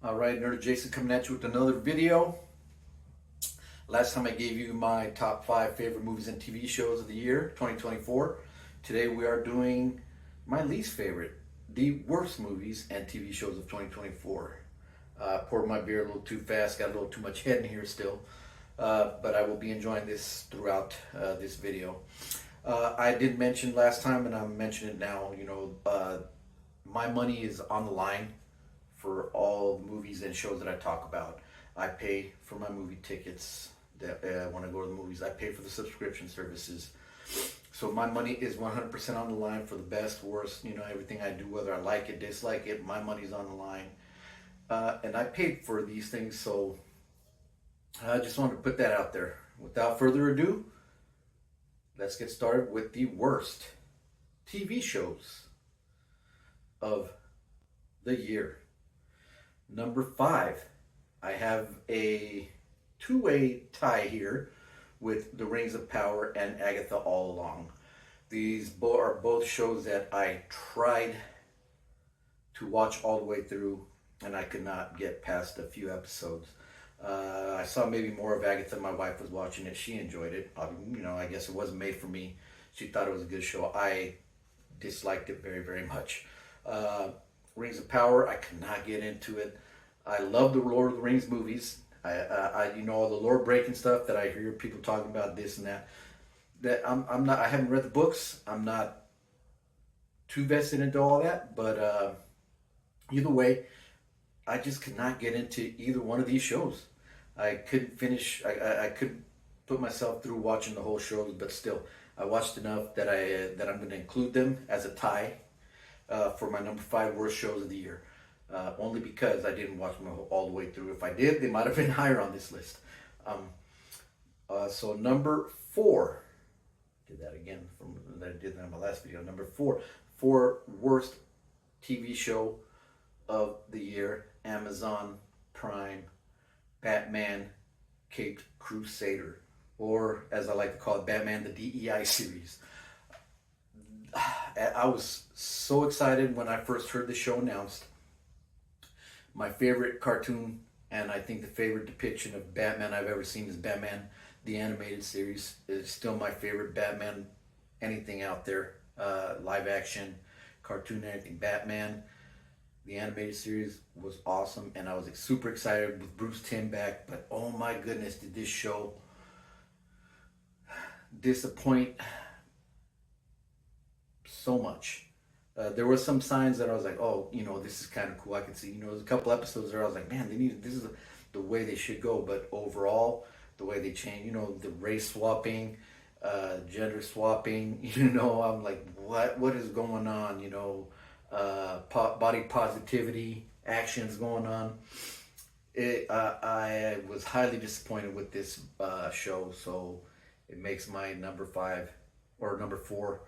All right, Nerd Jason coming at you with another video. Last time I gave you my top 5 favorite movies and TV shows of the year, 2024. Today we are doing my least favorite, the worst movies and TV shows of 2024. Poured my beer a little too fast, got a little too much head in here still, but I will be enjoying this throughout this video. I did mention last time, and I'm mentioning it now, my money is on the line for all the movies and shows that I talk about. I pay for my movie tickets that when I go to the movies. I pay for the subscription services. So my money is 100% on the line for the best, worst, everything I do, whether I like it, dislike it, my money's on the line. And I paid for these things, so I just wanted to put that out there. Without further ado, let's get started with the worst TV shows of the year. Number 5, I have a two-way tie here with The Rings of Power and Agatha All Along. These are both shows that I tried to watch all the way through, and I could not get past a few episodes. I saw maybe more of Agatha. My wife was watching it. She enjoyed it. I guess it wasn't made for me. She thought it was a good show. I disliked it very, very much. Rings of Power, I could not get into it. I love the Lord of the Rings movies. All the lore breaking stuff that I hear people talking about, this and that. I'm not. I haven't read the books. I'm not too vested into all that. But either way, I just could not get into either one of these shows. I couldn't finish. I couldn't put myself through watching the whole shows. But still, I watched enough that I'm going to include them as a tie for my number 5 worst shows of the year. Only because I didn't watch them all the way through. If I did, they might have been higher on this list. So number 4, did that again from that I did that in my last video. Number 4 worst TV show of the year, Amazon Prime, Batman Caped Crusader, or as I like to call it, Batman the DEI series. I was so excited when I first heard the show announced. My favorite cartoon, and I think the favorite depiction of Batman I've ever seen, is Batman the Animated Series. It's still my favorite Batman anything out there. Live action, cartoon, anything. Batman the Animated Series was awesome, and I was super excited with Bruce Timm back. But oh my goodness, did this show disappoint so much. There were some signs that I was like, oh, this is kind of cool. I can see, there's a couple episodes there I was like, man, this is the way they should go. But overall, the way they change, the race swapping, gender swapping, I'm like, what is going on? Body positivity actions going on. I was highly disappointed with this show, so it makes my number 4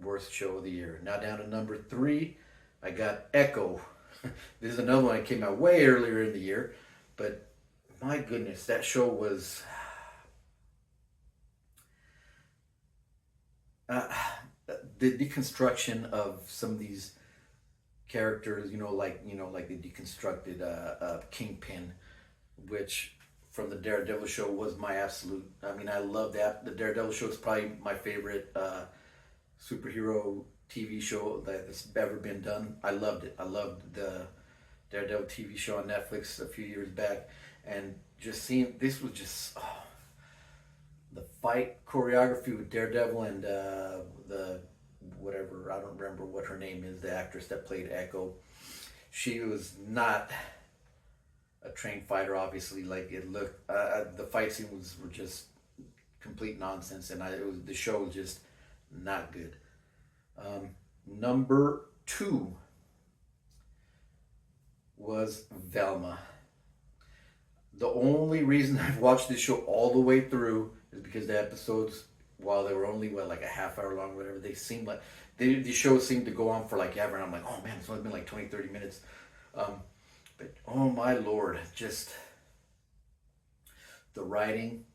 worst show of the year. Now down to number 3, I got Echo. This is another one that came out way earlier in the year, but my goodness, that show was the deconstruction of some of these characters. Like they deconstructed Kingpin, which from the Daredevil show was my absolute. I mean, I love that. The Daredevil show is probably my favorite superhero TV show that's ever been done. I loved it. I loved the Daredevil TV show on Netflix a few years back, and just seeing this was just the fight choreography with Daredevil and the whatever, I don't remember what her name is, the actress that played Echo. She was not a trained fighter, obviously. Like it looked, the fight scenes were just complete nonsense, and the show was just not good. Number 2 was Velma. The only reason I've watched this show all the way through is because the episodes, while they were only like a half hour long, whatever, they seemed like the show seemed to go on for like ever. And I'm like, oh man, it's only been like 20-30 minutes. But oh my lord, just the writing,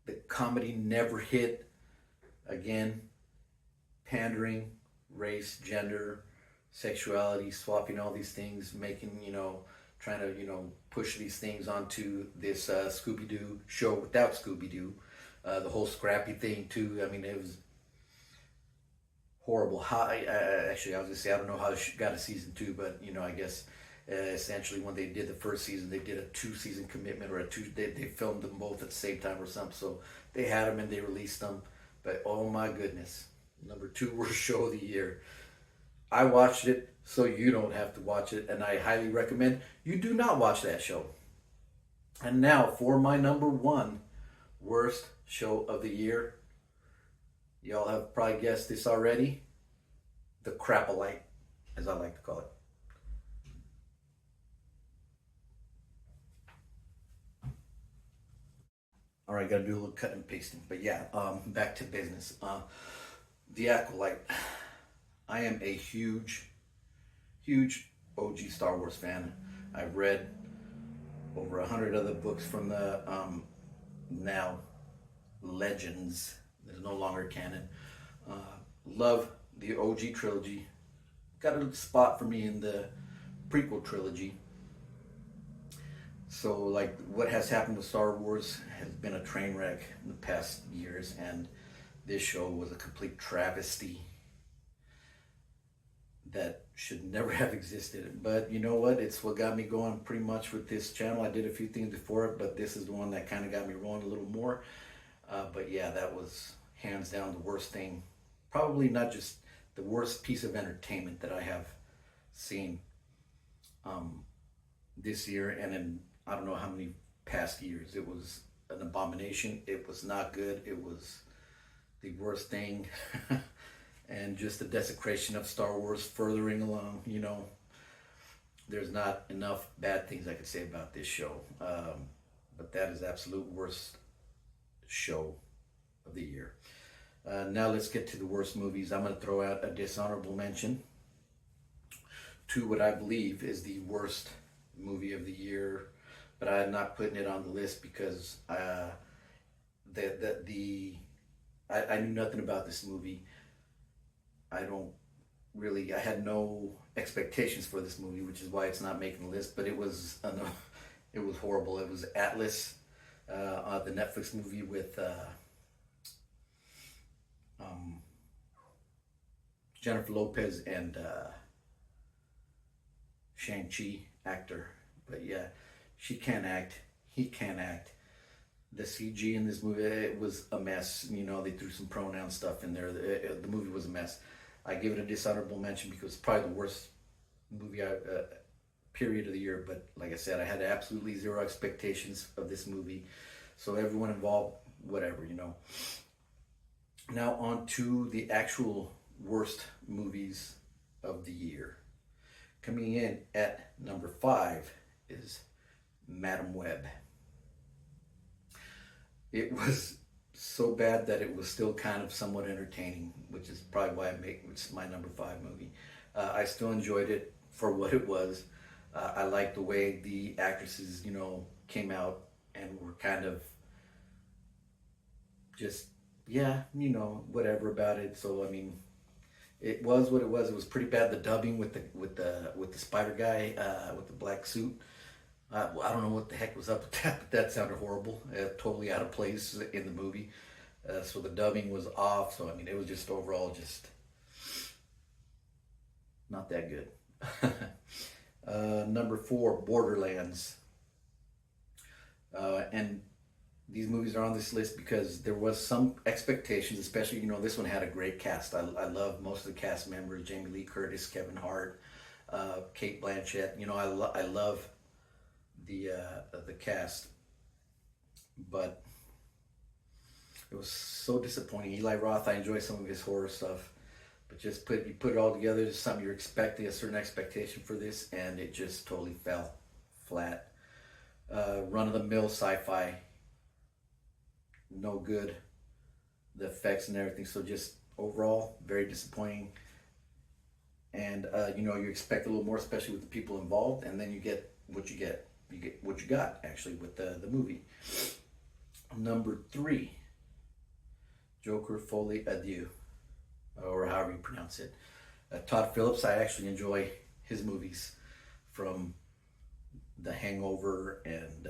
the comedy never hit. Again, pandering, race, gender, sexuality, swapping all these things, making, trying to, push these things onto this Scooby-Doo show without Scooby-Doo. The whole Scrappy thing too. I mean, it was horrible. Actually, I was gonna say I don't know how it got a season 2, but I guess essentially when they did the first season, they did a 2-season commitment, or they filmed them both at the same time or something. So they had them and they released them. But oh my goodness, number 2 worst show of the year. I watched it, so you don't have to watch it, and I highly recommend you do not watch that show. And now for my number 1 worst show of the year. Y'all have probably guessed this already. The Crapalite, as I like to call it. All right, gotta do a little cutting and pasting. But yeah, back to business. The Acolyte. I am a huge OG Star Wars fan. I've read over 100 other books from the now Legends. There's no longer canon. Love the OG trilogy. Got a spot for me in the prequel trilogy. So, like, what has happened with Star Wars has been a train wreck in the past years, and this show was a complete travesty that should never have existed. But you know what? It's what got me going pretty much with this channel. I did a few things before it, but this is the one that kind of got me rolling a little more. But yeah, that was hands down the worst thing. Probably not just the worst piece of entertainment that I have seen this year, and in I don't know how many past years. It was an abomination. It was not good. It was the worst thing. And just the desecration of Star Wars furthering along, there's not enough bad things I could say about this show. But that is absolute worst show of the year. Now let's get to the worst movies. I'm going to throw out a dishonorable mention to what I believe is the worst movie of the year, but I'm not putting it on the list because I knew nothing about this movie. I had no expectations for this movie, which is why it's not making the list, but it was horrible. It was Atlas, the Netflix movie with Jennifer Lopez and Shang-Chi actor. But yeah, she can't act. He can't act. The CG in this movie, it was a mess. They threw some pronoun stuff in there. The movie was a mess. I give it a dishonorable mention because it's probably the worst movie period of the year. But like I said, I had absolutely zero expectations of this movie. So everyone involved, whatever. Now on to the actual worst movies of the year. Coming in at number 5 is Madame Web. It was so bad that it was still kind of somewhat entertaining, which is probably why it's my number 5 movie. I still enjoyed it for what it was. I liked the way the actresses, came out and were kind of just, whatever about it. So I mean, it was what it was. It was pretty bad. The dubbing with the spider guy with the black suit. I don't know what the heck was up with that, but that sounded horrible. Totally out of place in the movie. So the dubbing was off. So I mean, it was just overall just not that good. Number 4, Borderlands. And these movies are on this list because there was some expectations, especially, this one had a great cast. I love most of the cast members: Jamie Lee Curtis, Kevin Hart, Cate Blanchett. I love the cast, but it was so disappointing. Eli Roth, I enjoy some of his horror stuff, but you put it all together, just something you're expecting, a certain expectation for this, and it just totally fell flat. Run-of-the-mill sci-fi, no good. The effects and everything, so just overall very disappointing. And you expect a little more, especially with the people involved, and then you get what you get. You get what you got actually with the movie. Number 3, Joker Folie à Deux, or however you pronounce it. Todd Phillips, I actually enjoy his movies from The Hangover and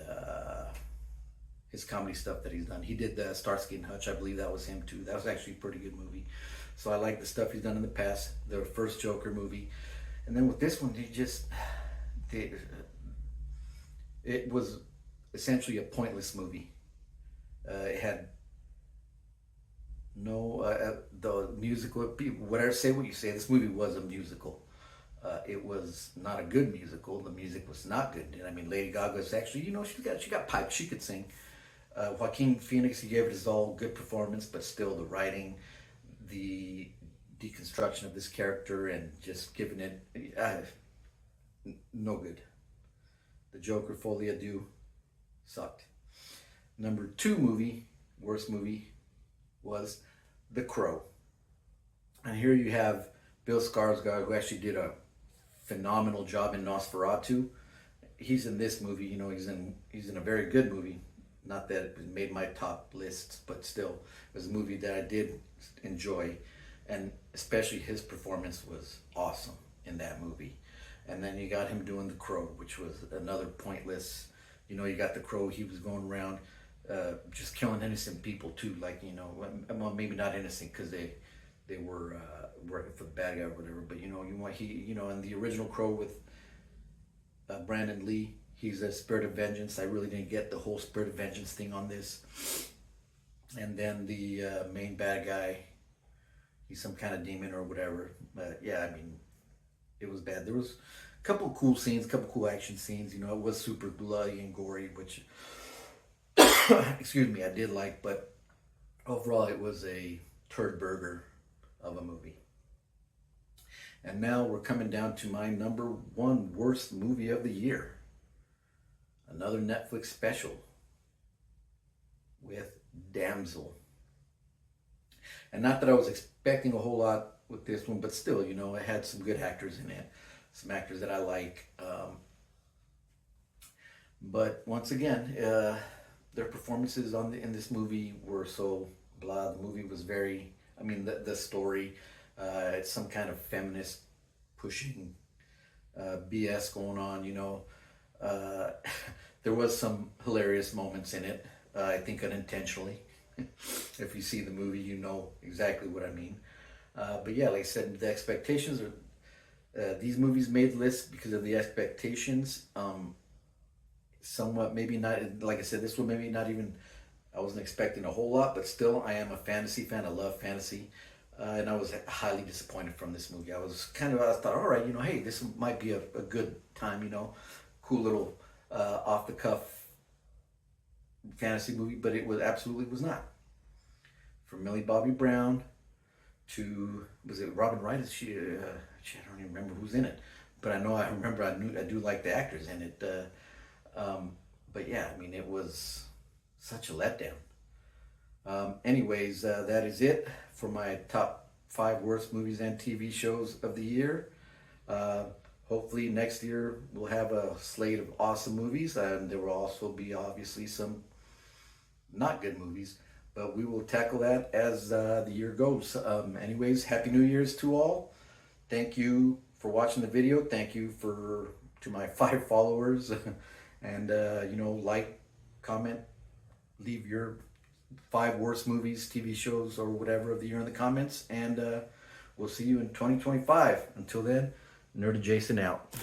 his comedy stuff that he's done. He did Starsky and Hutch, I believe that was him too. That was actually a pretty good movie. So I like the stuff he's done in the past. The first Joker movie, and then with this one, it was essentially a pointless movie. It had no the musical. Whatever, say what you say. This movie was a musical. It was not a good musical. The music was not good. And I mean, Lady Gaga's actually, she got pipes. She could sing. Joaquin Phoenix, he gave it his all, good performance, but still the writing, the deconstruction of this character, and just giving it no good. The Joker, Folie à Deux, sucked. Number 2 worst movie, was The Crow. And here you have Bill Skarsgård, who actually did a phenomenal job in Nosferatu. He's in this movie, he's in a very good movie. Not that it made my top lists, but still, it was a movie that I did enjoy, and especially his performance was awesome in that movie. And then you got him doing The Crow, which was another pointless. You got The Crow. He was going around just killing innocent people too. Like, well, maybe not innocent because they were working for the bad guy or whatever. But in the original Crow with Brandon Lee, he's a spirit of vengeance. I really didn't get the whole spirit of vengeance thing on this. And then the main bad guy, he's some kind of demon or whatever. But yeah, I mean, it was bad. There was a couple of cool scenes, a couple of cool action scenes. It was super bloody and gory, which, excuse me, I did like. But overall, it was a turd burger of a movie. And now we're coming down to my number 1 worst movie of the year. Another Netflix special with Damsel. And not that I was expecting a whole lot with this one, but still, it had some good actors in it, some actors that I like. But once again, their performances in this movie were so blah. The movie was very, the story, it's some kind of feminist pushing BS going on, there was some hilarious moments in it, I think unintentionally. If you see the movie, you know exactly what I mean. But yeah, like I said, the expectations are, these movies made lists because of the expectations. Somewhat, maybe not, like I said, this one maybe not even, I wasn't expecting a whole lot, but still, I am a fantasy fan. I love fantasy. And I was highly disappointed from this movie. I thought, all right, hey, this might be a good time, cool little off the cuff fantasy movie, but it absolutely was not. From Millie Bobby Brown to, was it Robin Wright? I don't even remember who's in it, but I do like the actors in it. But yeah, it was such a letdown. Anyways, that is it for my top 5 worst movies and TV shows of the year. Hopefully next year we'll have a slate of awesome movies, and there will also be obviously some not good movies, but we will tackle that as the year goes. Anyways, Happy New Year's to all. Thank you for watching the video. Thank you to my 5 followers. And, like, comment, leave your 5 worst movies, TV shows, or whatever of the year in the comments. And we'll see you in 2025. Until then, Nerd Adjacent out.